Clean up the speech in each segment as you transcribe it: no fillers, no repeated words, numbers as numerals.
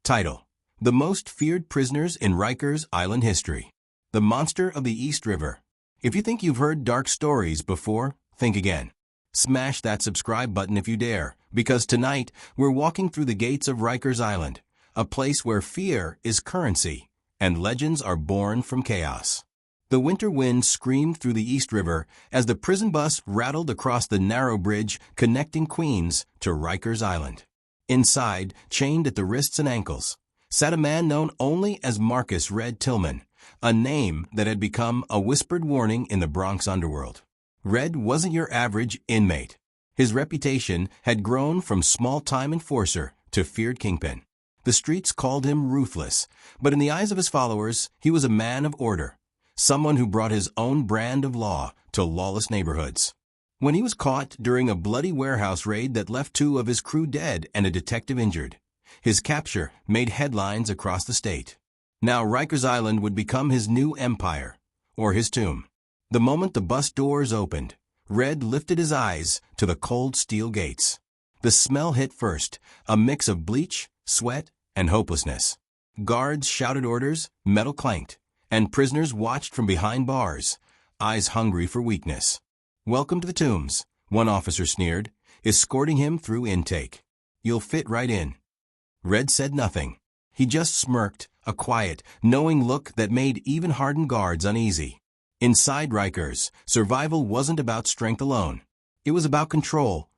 Title: The Most Feared Prisoners in Rikers Island History. The Monster of the East River. If you think you've heard dark stories before, think again. Smash that subscribe button if you dare, because tonight we're walking through the gates of Rikers Island, a place where fear is currency and legends are born from chaos. The winter wind screamed through the East River as the prison bus rattled across the narrow bridge connecting Queens to Rikers Island. Inside, chained at the wrists and ankles, sat a man known only as Marcus Red Tillman, a name that had become a whispered warning in the Bronx underworld. Red wasn't your average inmate. His reputation had grown from small-time enforcer to feared kingpin. The streets called him ruthless, but in the eyes of his followers, he was a man of order, someone who brought his own brand of law to lawless neighborhoods. When he was caught during a bloody warehouse raid that left 2 of his crew dead and a detective injured, his capture made headlines across the state. Now Rikers Island would become his new empire, or his tomb. The moment the bus doors opened, Red lifted his eyes to the cold steel gates. The smell hit first, a mix of bleach, sweat, and hopelessness. Guards shouted orders, metal clanked, and prisoners watched from behind bars, eyes hungry for weakness. "Welcome to the tombs," one officer sneered, escorting him through intake. "You'll fit right in." Red said nothing. He just smirked, a quiet, knowing look that made even hardened guards uneasy. Inside Rikers, survival wasn't about strength alone. It was about control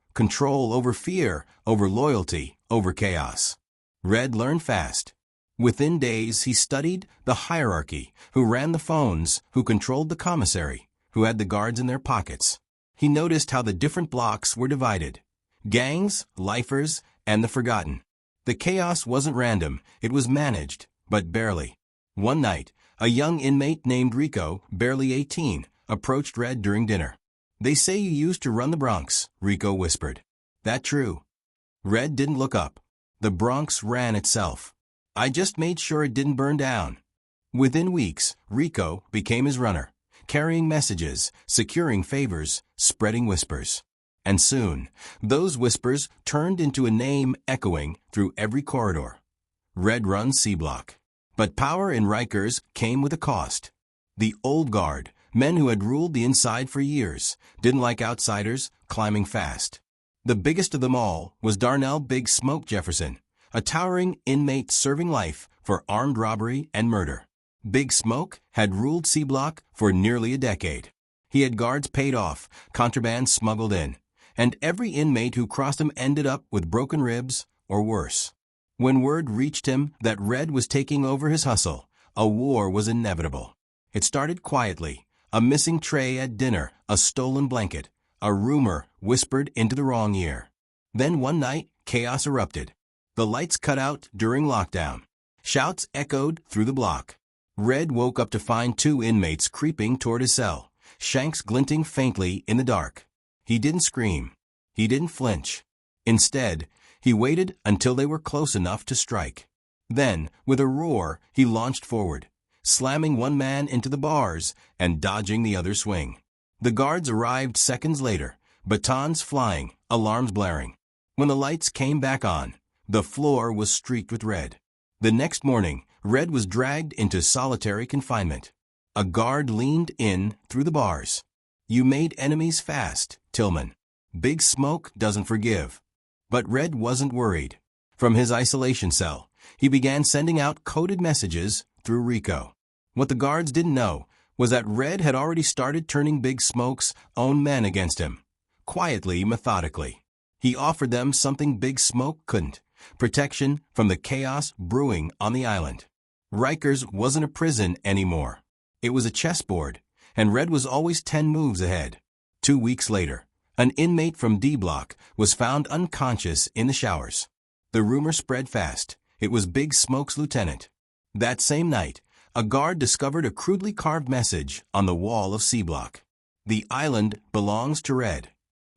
over fear, over loyalty, over chaos. Red learned fast. Within days, he studied the hierarchy, who ran the phones, who controlled the commissary, who had the guards in their pockets. He noticed how the different blocks were divided: gangs, lifers, and the forgotten. The chaos wasn't random, it was managed, but barely. One night, a young inmate named Rico, barely 18, approached Red during dinner. "They say you used to run the Bronx," Rico whispered. "That true?" Red didn't look up. "The Bronx ran itself. I just made sure it didn't burn down." Within weeks, Rico became his runner, carrying messages, securing favors, spreading whispers. And soon, those whispers turned into a name echoing through every corridor: Red Run C Block. But power in Rikers came with a cost. The old guard, men who had ruled the inside for years, didn't like outsiders climbing fast. The biggest of them all was Darnell Big Smoke Jefferson, a towering inmate serving life for armed robbery and murder. Big Smoke had ruled C Block for nearly a decade. He had guards paid off, contraband smuggled in, and every inmate who crossed him ended up with broken ribs or worse. When word reached him that Red was taking over his hustle, a war was inevitable. It started quietly: a missing tray at dinner, a stolen blanket, a rumor whispered into the wrong ear. Then one night, chaos erupted. The lights cut out during lockdown. Shouts echoed through the block. Red woke up to find 2 inmates creeping toward his cell, shanks glinting faintly in the dark. He didn't scream. He didn't flinch. Instead, he waited until they were close enough to strike. Then, with a roar, he launched forward, slamming one man into the bars and dodging the other swing. The guards arrived seconds later, batons flying, alarms blaring. When the lights came back on, the floor was streaked with red. The next morning, Red was dragged into solitary confinement. A guard leaned in through the bars. "You made enemies fast, Tillman. Big Smoke doesn't forgive." But Red wasn't worried. From his isolation cell, he began sending out coded messages through Rico. What the guards didn't know was that Red had already started turning Big Smoke's own men against him. Quietly, methodically. He offered them something Big Smoke couldn't: protection from the chaos brewing on the island. Rikers wasn't a prison anymore. It was a chessboard, and Red was always 10 moves ahead. 2 weeks later, an inmate from D Block was found unconscious in the showers. The rumor spread fast. It was Big Smoke's lieutenant. That same night, a guard discovered a crudely carved message on the wall of C Block: "The island belongs to Red."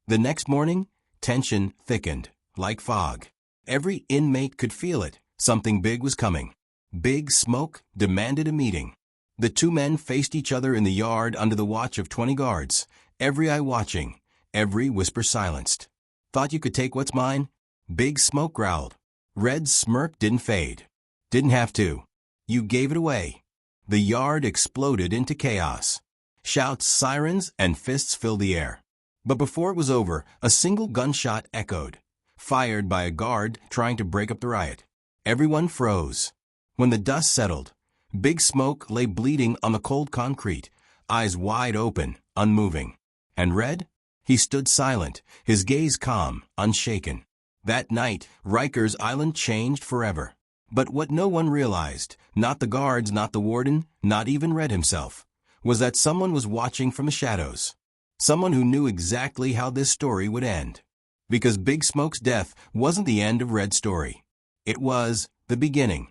The next morning, tension thickened, like fog. Every inmate could feel it. Something big was coming. Big Smoke demanded a meeting. The 2 men faced each other in the yard under the watch of 20 guards, every eye watching, every whisper silenced. "Thought you could take what's mine?" Big Smoke growled. Red's smirk didn't fade. Didn't have to. You gave it away. The yard exploded into chaos. Shouts, sirens, and fists filled the air. But before it was over, a single gunshot echoed, fired by a guard trying to break up the riot. Everyone froze. When the dust settled, Big Smoke lay bleeding on the cold concrete, eyes wide open, unmoving. And Red? He stood silent, his gaze calm, unshaken. That night, Rikers Island changed forever. But what no one realized, not the guards, not the warden, not even Red himself, was that someone was watching from the shadows. Someone who knew exactly how this story would end. Because Big Smoke's death wasn't the end of Red's story. It was the beginning.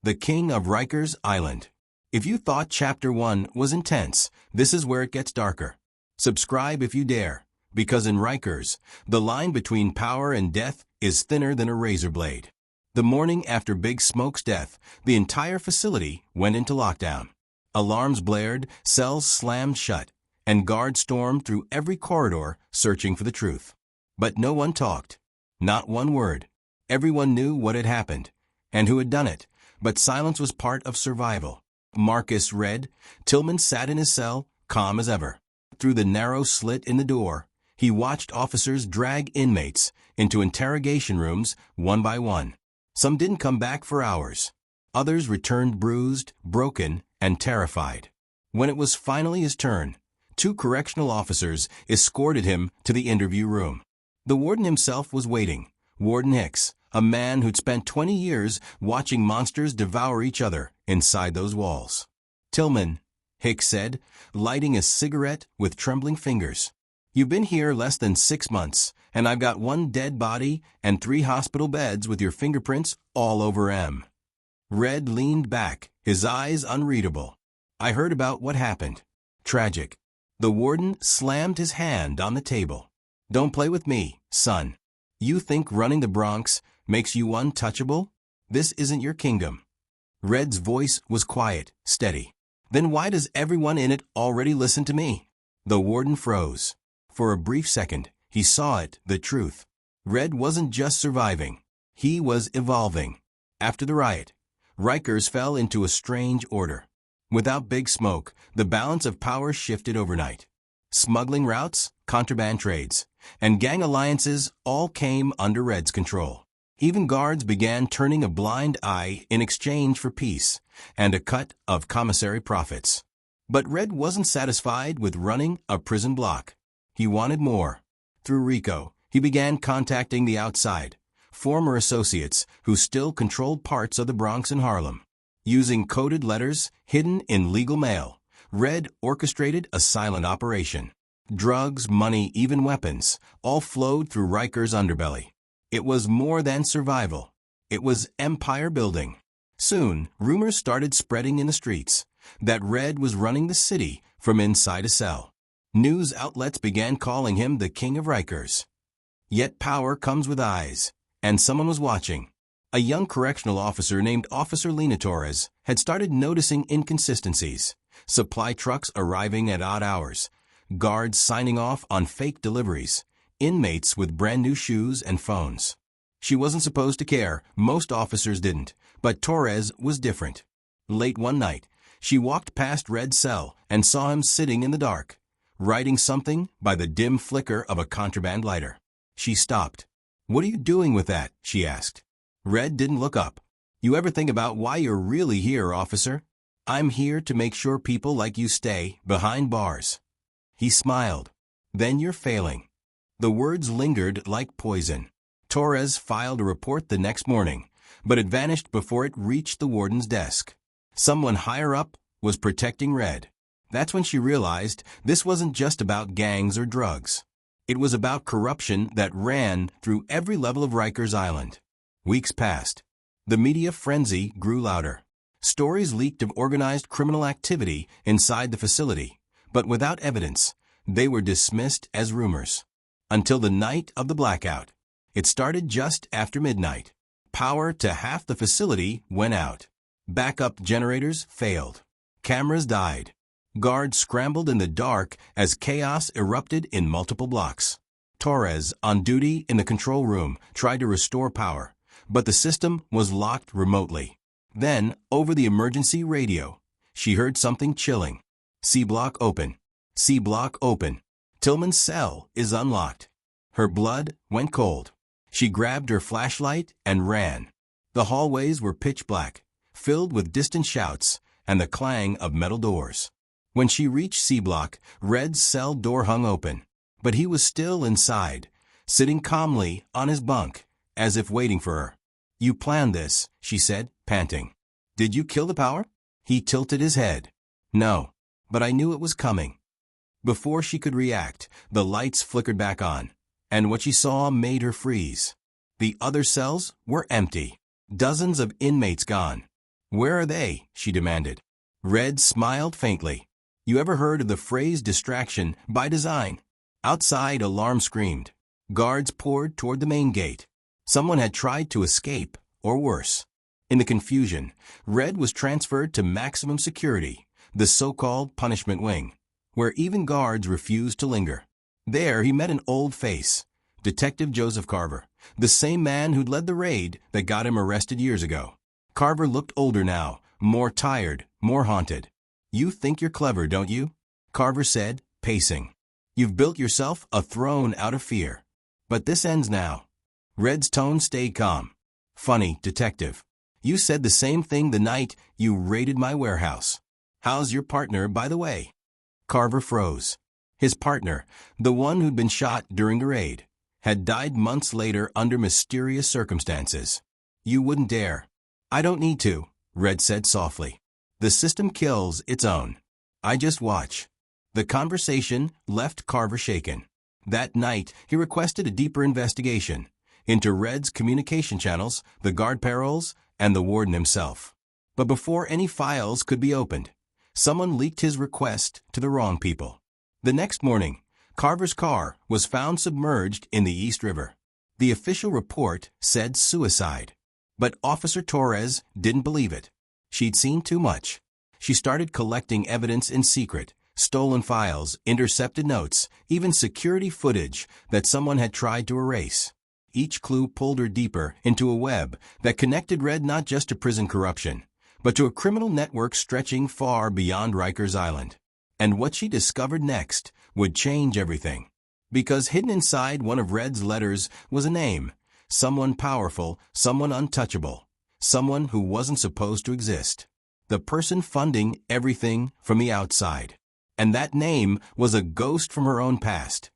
The King of Rikers Island. If you thought Chapter 1 was intense, this is where it gets darker. Subscribe if you dare, because in Rikers, the line between power and death is thinner than a razor blade. The morning after Big Smoke's death, the entire facility went into lockdown. Alarms blared, cells slammed shut, and guards stormed through every corridor searching for the truth. But no one talked. Not one word. Everyone knew what had happened, and who had done it, but silence was part of survival. Marcus read. Tillman sat in his cell, calm as ever. Through the narrow slit in the door, he watched officers drag inmates into interrogation rooms one by one. Some didn't come back for hours. Others returned bruised, broken, and terrified. When it was finally his turn, 2 correctional officers escorted him to the interview room. The warden himself was waiting. Warden Hicks, a man who'd spent 20 years watching monsters devour each other inside those walls. Tillman, Hicks said, lighting a cigarette with trembling fingers. You've been here less than 6 months, and I've got 1 dead body and 3 hospital beds with your fingerprints all over 'em. Red leaned back, his eyes unreadable. I heard about what happened. Tragic. The warden slammed his hand on the table. Don't play with me, son. You think running the Bronx makes you untouchable? This isn't your kingdom. Red's voice was quiet, steady. Then why does everyone in it already listen to me? The warden froze. For a brief second, he saw it, the truth. Red wasn't just surviving. He was evolving. After the riot, Rikers fell into a strange order. Without Big Smoke, the balance of power shifted overnight. Smuggling routes, contraband trades, and gang alliances all came under Red's control. Even guards began turning a blind eye in exchange for peace and a cut of commissary profits. But Red wasn't satisfied with running a prison block. He wanted more. Through Rico, he began contacting the outside, former associates who still controlled parts of the Bronx and Harlem. Using coded letters hidden in legal mail, Red orchestrated a silent operation. Drugs, money, even weapons, all flowed through Rikers' underbelly. It was more than survival. It was empire building. Soon, rumors started spreading in the streets that Red was running the city from inside a cell. News outlets began calling him the King of Rikers. Yet power comes with eyes, and someone was watching. A young correctional officer named Officer Lena Torres had started noticing inconsistencies. Supply trucks arriving at odd hours, guards signing off on fake deliveries, inmates with brand new shoes and phones. She wasn't supposed to care, most officers didn't, but Torres was different. Late one night, she walked past Red's cell and saw him sitting in the dark, writing something by the dim flicker of a contraband lighter. She stopped. "What are you doing with that?" she asked. Red didn't look up. "You ever think about why you're really here, officer? I'm here to make sure people like you stay behind bars." He smiled. "Then you're failing." The words lingered like poison. Torres filed a report the next morning, but it vanished before it reached the warden's desk. Someone higher up was protecting Red. That's when she realized this wasn't just about gangs or drugs. It was about corruption that ran through every level of Rikers Island. Weeks passed. The media frenzy grew louder. Stories leaked of organized criminal activity inside the facility, but without evidence, they were dismissed as rumors. Until the night of the blackout. It started just after midnight. Power to half the facility went out. Backup generators failed. Cameras died. Guards scrambled in the dark as chaos erupted in multiple blocks. Torres, on duty in the control room, tried to restore power, but the system was locked remotely. Then, over the emergency radio, she heard something chilling. C block open. C block open. Tillman's cell is unlocked. Her blood went cold. She grabbed her flashlight and ran. The hallways were pitch black, filled with distant shouts and the clang of metal doors. When she reached C block, Red's cell door hung open, but he was still inside, sitting calmly on his bunk, as if waiting for her. "You planned this," she said, panting. "Did you kill the power?" He tilted his head. "No, but I knew it was coming." Before she could react, the lights flickered back on, and what she saw made her freeze. The other cells were empty. Dozens of inmates gone. "Where are they?" she demanded. Red smiled faintly. "You ever heard of the phrase distraction by design?" Outside, alarm screamed. Guards poured toward the main gate. Someone had tried to escape, or worse. In the confusion, Red was transferred to maximum security, the so-called punishment wing, where even guards refused to linger. There he met an old face, Detective Joseph Carver, the same man who'd led the raid that got him arrested years ago. Carver looked older now, more tired, more haunted. "You think you're clever, don't you?" Carver said, pacing. "You've built yourself a throne out of fear. But this ends now." Red's tone stayed calm. "Funny, Detective. You said the same thing the night you raided my warehouse. How's your partner, by the way?" Carver froze. His partner, the one who'd been shot during the raid, had died months later under mysterious circumstances. "You wouldn't dare." "I don't need to," Red said softly. "The system kills its own. I just watch." The conversation left Carver shaken. That night, he requested a deeper investigation into Red's communication channels, the guard paroles, and the warden himself. But before any files could be opened, someone leaked his request to the wrong people. The next morning, Carver's car was found submerged in the East River. The official report said suicide. But Officer Torres didn't believe it. She'd seen too much. She started collecting evidence in secret, stolen files, intercepted notes, even security footage that someone had tried to erase. Each clue pulled her deeper into a web that connected Red not just to prison corruption, but to a criminal network stretching far beyond Rikers Island. And what she discovered next would change everything. Because hidden inside one of Red's letters was a name, someone powerful, someone untouchable, someone who wasn't supposed to exist. The person funding everything from the outside. And that name was a ghost from her own past.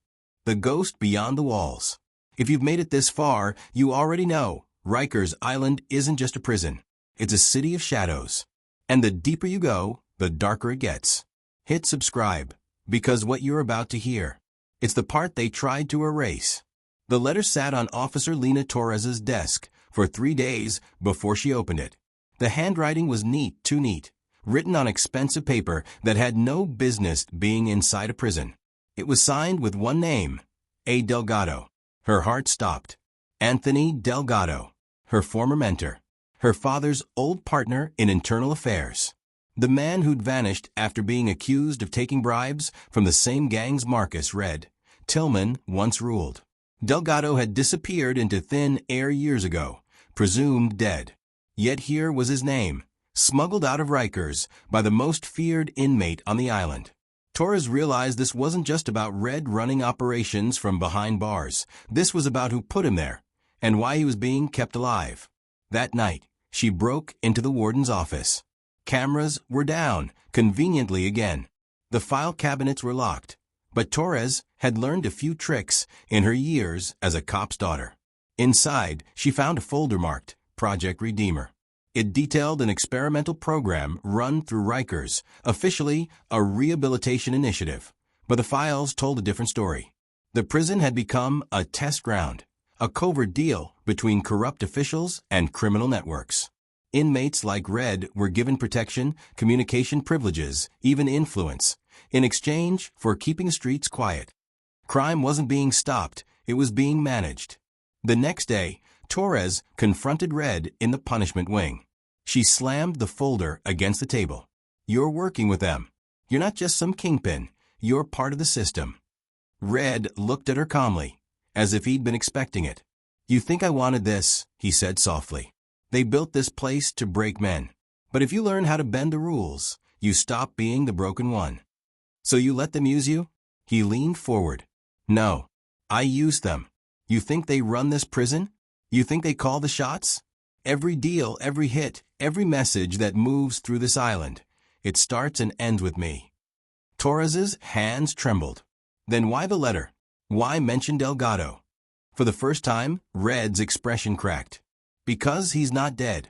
The ghost beyond the walls. If you've made it this far, you already know Rikers Island isn't just a prison. It's a city of shadows. And the deeper you go, the darker it gets. Hit subscribe, because what you're about to hear, it's the part they tried to erase. The letter sat on Officer Lena Torres's desk for 3 days before she opened it. The handwriting was neat, too neat, written on expensive paper that had no business being inside a prison. It was signed with one name, A. Delgado. Her heart stopped. Anthony Delgado, her former mentor, her father's old partner in internal affairs. The man who'd vanished after being accused of taking bribes from the same gangs Marcus, Red, Tillman once ruled. Delgado had disappeared into thin air years ago, presumed dead. Yet here was his name, smuggled out of Rikers by the most feared inmate on the island. Torres realized this wasn't just about Red running operations from behind bars. This was about who put him there, and why he was being kept alive. That night, she broke into the warden's office. Cameras were down, conveniently again. The file cabinets were locked. But Torres had learned a few tricks in her years as a cop's daughter. Inside, she found a folder marked Project Redeemer. It detailed an experimental program run through Rikers, officially a rehabilitation initiative. But the files told a different story. The prison had become a test ground, a covert deal between corrupt officials and criminal networks. Inmates like Red were given protection, communication privileges, even influence, in exchange for keeping the streets quiet. Crime wasn't being stopped, it was being managed. The next day, Torres confronted Red in the punishment wing. She slammed the folder against the table. "You're working with them. You're not just some kingpin. You're part of the system." Red looked at her calmly, as if he'd been expecting it. "You think I wanted this," he said softly. They built this place to break men. But if you learn how to bend the rules, you stop being the broken one. So you let them use you? He leaned forward. No. I use them. You think they run this prison? You think they call the shots? Every deal, every hit, every message that moves through this island, it starts and ends with me. Torres's hands trembled. Then why the letter? Why mention Delgado? For the first time, Red's expression cracked. Because he's not dead.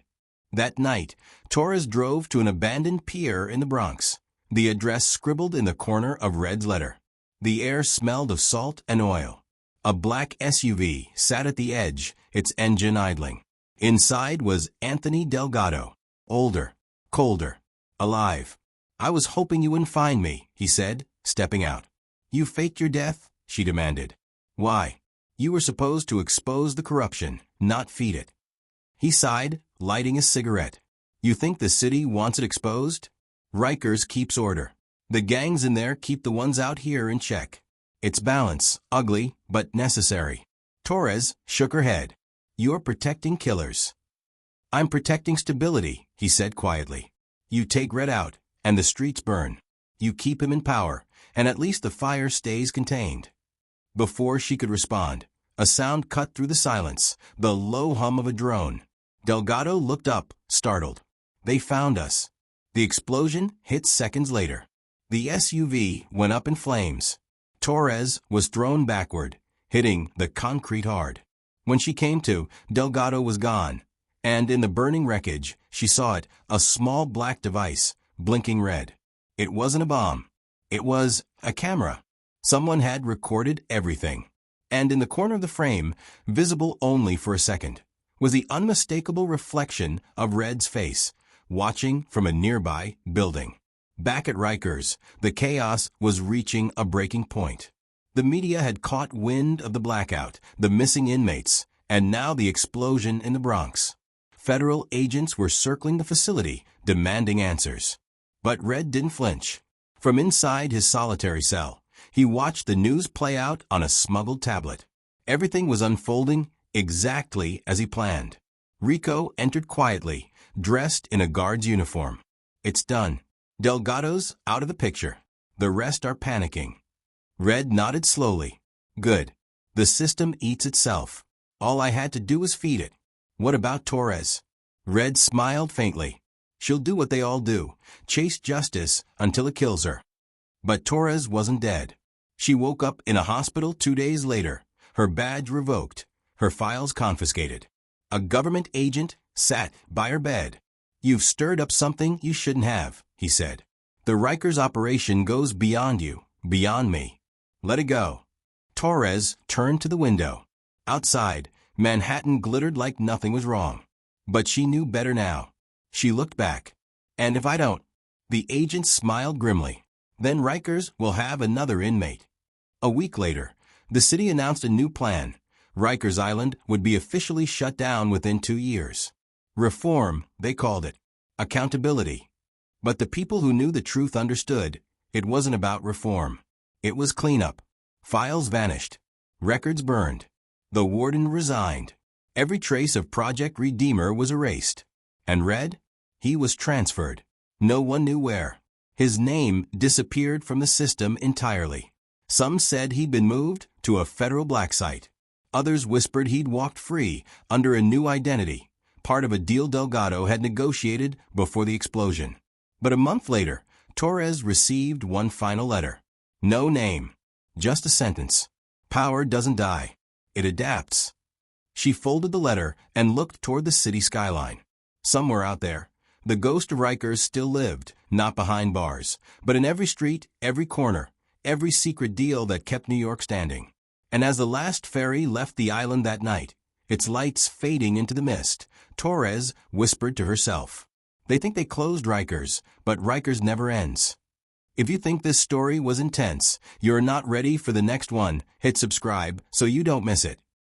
That night, Torres drove to an abandoned pier in the Bronx, the address scribbled in the corner of Red's letter. The air smelled of salt and oil. A black SUV sat at the edge, its engine idling. Inside was Anthony Delgado, older, colder, alive. I was hoping you wouldn't find me, he said, stepping out. You faked your death? She demanded. Why? You were supposed to expose the corruption, not feed it. He sighed, lighting a cigarette. You think the city wants it exposed? Rikers keeps order. The gangs in there keep the ones out here in check. It's balance, ugly, but necessary. Torres shook her head. You're protecting killers. I'm protecting stability, he said quietly. You take Red out, and the streets burn. You keep him in power, and at least the fire stays contained. Before she could respond, a sound cut through the silence, the low hum of a drone. Delgado looked up, startled. They found us. The explosion hit seconds later. The SUV went up in flames. Torres was thrown backward, hitting the concrete hard. When she came to, Delgado was gone, and in the burning wreckage, she saw it, a small black device, blinking red. It wasn't a bomb. It was a camera. Someone had recorded everything. And in the corner of the frame, visible only for a second, was the unmistakable reflection of Red's face, watching from a nearby building. Back at Rikers, the chaos was reaching a breaking point. The media had caught wind of the blackout, the missing inmates, and now the explosion in the Bronx. Federal agents were circling the facility, demanding answers. But Red didn't flinch. From inside his solitary cell, he watched the news play out on a smuggled tablet. Everything was unfolding exactly as he planned. Rico entered quietly, dressed in a guard's uniform. It's done. Delgado's out of the picture. The rest are panicking. Red nodded slowly. Good. The system eats itself. All I had to do was feed it. What about Torres? Red smiled faintly. She'll do what they all do, chase justice until it kills her. But Torres wasn't dead. She woke up in a hospital 2 days later, her badge revoked, her files confiscated. A government agent sat by her bed. You've stirred up something you shouldn't have, he said. The Rikers operation goes beyond you, beyond me. Let it go. Torres turned to the window. Outside, Manhattan glittered like nothing was wrong. But she knew better now. She looked back. And if I don't? The agent smiled grimly. Then Rikers will have another inmate. A week later, the city announced a new plan. Rikers Island would be officially shut down within 2 years. Reform, they called it. Accountability. But the people who knew the truth understood. It wasn't about reform. It was cleanup. Files vanished. Records burned. The warden resigned. Every trace of Project Redeemer was erased. And Red? He was transferred. No one knew where. His name disappeared from the system entirely. Some said he'd been moved to a federal black site. Others whispered he'd walked free under a new identity, part of a deal Delgado had negotiated before the explosion. But a month later, Torres received one final letter. No name. Just a sentence. Power doesn't die. It adapts. She folded the letter and looked toward the city skyline. Somewhere out there, the ghost of Rikers still lived, not behind bars, but in every street, every corner, every secret deal that kept New York standing. And as the last ferry left the island that night, its lights fading into the mist, Torres whispered to herself. They think they closed Rikers, but Rikers never ends. If you think this story was intense, you're not ready for the next one, hit subscribe so you don't miss it.